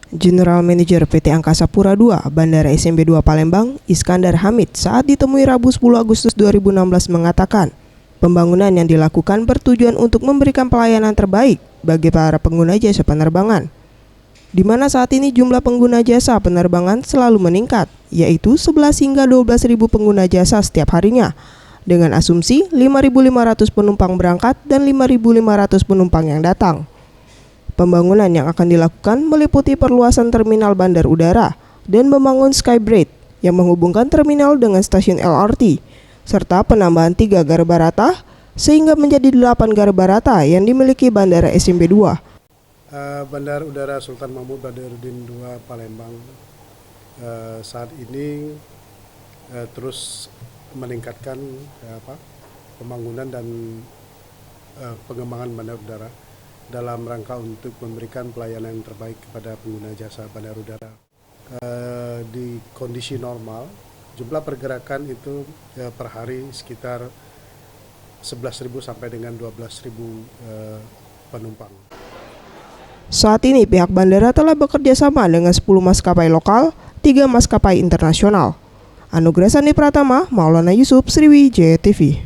General Manager PT Angkasa Pura II Bandara SMB 2 Palembang, Iskandar Hamid, saat ditemui Rabu 10 Agustus 2016 mengatakan, pembangunan yang dilakukan bertujuan untuk memberikan pelayanan terbaik bagi para pengguna jasa penerbangan, di mana saat ini jumlah pengguna jasa penerbangan selalu meningkat, yaitu 11 hingga 12.000 pengguna jasa setiap harinya, dengan asumsi 5.500 penumpang berangkat dan 5.500 penumpang yang datang. Pembangunan yang akan dilakukan meliputi perluasan terminal bandar udara dan membangun Skybridge yang menghubungkan terminal dengan stasiun LRT, serta penambahan 3 garba rata sehingga menjadi 8 garba rata yang dimiliki Bandara SMB 2. Bandar Udara Sultan Mahmud Badarudin II Palembang saat ini terus meningkatkan pembangunan dan pengembangan bandar udara dalam rangka untuk memberikan pelayanan yang terbaik kepada pengguna jasa bandar udara. Di kondisi normal, jumlah pergerakan itu per hari sekitar 11.000 sampai dengan 12.000 penumpang. Saat ini pihak bandara telah bekerja sama dengan 10 maskapai lokal, 3 maskapai internasional. Anugrah Sandi Pratama, Maulana Yusuf, Sriwijaya TV.